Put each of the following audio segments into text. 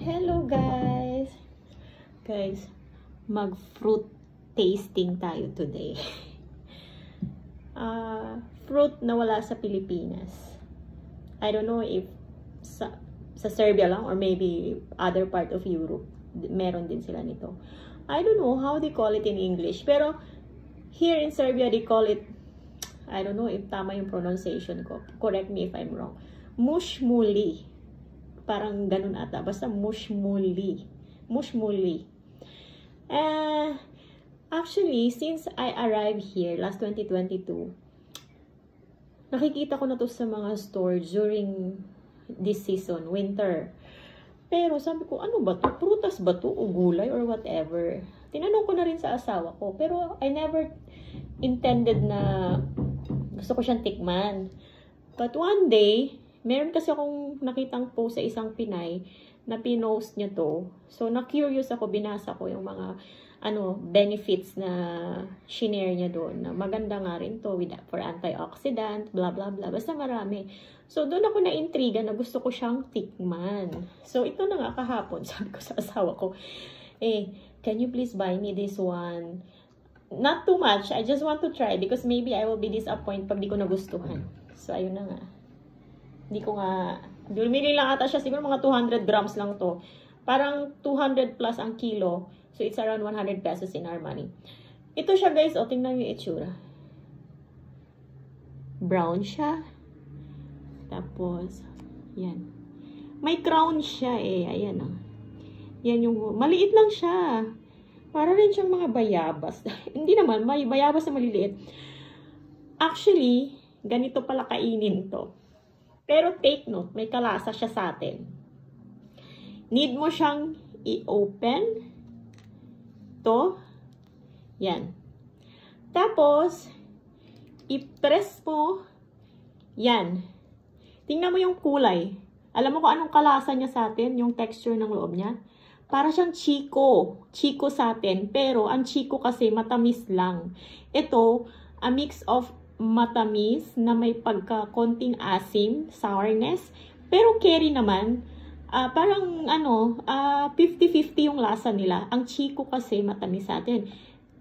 Hello guys! Guys, mag-fruit tasting tayo today. Fruit na wala sa Pilipinas. I don't know if sa Serbia lang or maybe other part of Europe, meron din sila nito. I don't know how they call it in English, pero here in Serbia they call it, I don't know if tama yung pronunciation ko. Correct me if I'm wrong. Mushmuli. Parang ganun ata. Basta mushmuli. Mushmuli. Actually, since I arrived here last 2022, nakikita ko na to sa mga store during this season, winter. Pero sabi ko, ano ba to? Prutas ba to? O gulay or whatever? Tinanong ko na rin sa asawa ko. Pero I never intended na gusto ko siyang tikman. But one day, meron kasi akong nakitang post sa isang Pinay na pinost niya to. So, na-curious ako, binasa ko yung mga benefits na shinare niya doon. Na maganda nga rin to for antioxidant, blah, blah, blah. Basta marami. So, doon ako na-intriga na gusto ko siyang tikman. So, ito na nga kahapon, sabi ko sa asawa ko, can you please buy me this one? Not too much. I just want to try because maybe I will be disappointed pag di ko nagustuhan. So, ayun na nga. Bumili lang ata siya, siguro mga 200 grams lang to. Parang 200 plus ang kilo. So, it's around 100 pesos in our money. Ito siya guys, tingnan niyo yung itsura. Brown siya. Tapos, yan. May crown siya ayan Yan yung, maliit lang siya. Para rin siyang mga bayabas. Hindi naman, may bayabas na maliliit. Actually, ganito pala kainin to. Pero take note, may kalasa siya sa atin. Need mo siyang i-open. To. Yan. Tapos, i-press mo. Yan. Tingnan mo yung kulay. Alam mo kung anong kalasa niya sa atin? Yung texture ng loob niya? Para siyang chiko. Chiko sa atin. Pero, ang chiko kasi matamis lang. Ito, a mix of matamis na may pagka-konting asim, sourness. Pero carry naman, parang 50-50 yung lasa nila. Ang chiko kasi matamis sa atin.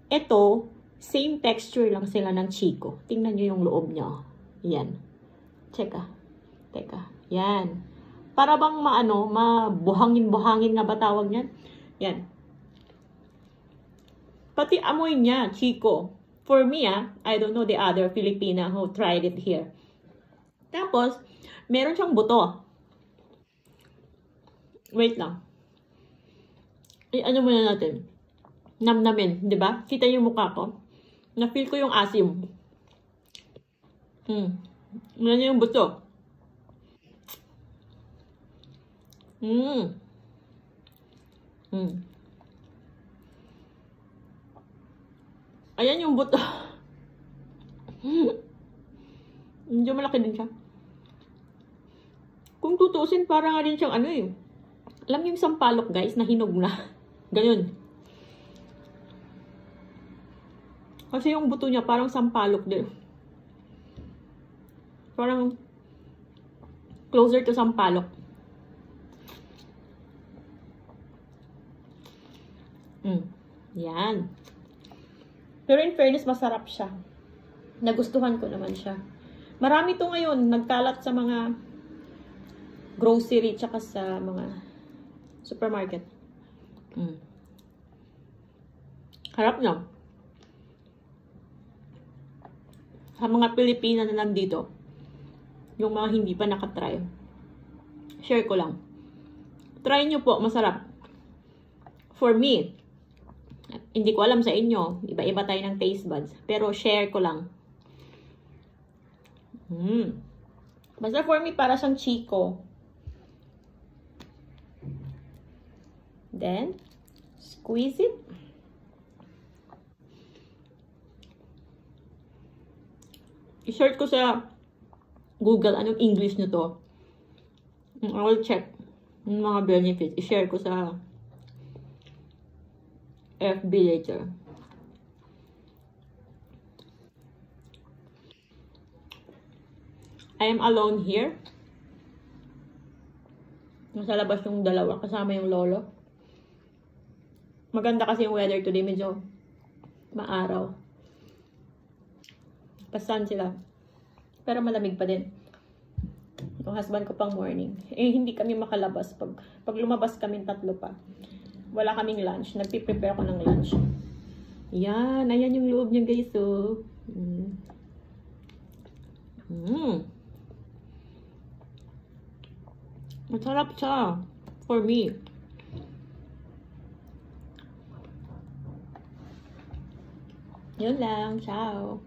Ito, same texture lang sila ng chiko. Tingnan nyo yung loob nyo. Yan. Teka. Yan. Para bang mabuhangin-buhangin na ba tawag niyan? Yan. Pati amoy niya, chiko. For me, I don't know the other Filipina who tried it here. Tapos, meron siyang buto. Wait lang. Ano muna natin? Namnamin, di ba? Kita yung mukha ko. Na-feel ko yung asim. Ano yung buto? Ayan yung buto. Medyo malaki din siya. Kung tutusin, parang nga rin siyang alam niyo yung sampalok guys, na hinog na. Ganyan. Kasi yung buto niya parang sampalok din. Parang closer to sampalok. Yan. Pero in fairness, masarap siya. Nagustuhan ko naman siya. Marami to ngayon. Nagkalat sa mga grocery tsaka sa mga supermarket. Harap niya. Sa mga Pilipina na nandito, yung mga hindi pa nakatry, share ko lang. Try nyo po, masarap. For me, hindi ko alam sa inyo. Iba-iba tayo ng taste buds. Pero share ko lang. Basta for me, para siyang chiko. Then, squeeze it. I-search ko sa Google anong English nito. I will check yung mga benefits. I-share ko sa FB later. I am alone here. Nasa labas yung dalawa, kasama yung lolo. Maganda kasi yung weather today, medyo maaraw. Pasan sila. Pero malamig pa din. Yung husband ko pang morning. Eh, hindi kami makalabas. Pag lumabas kami, 3 pa. Wala kaming lunch. Nagpiprepare ko ng lunch. Yan. Ayan yung loob niya, guys. So, masarap siya. For me. Yun lang. Ciao.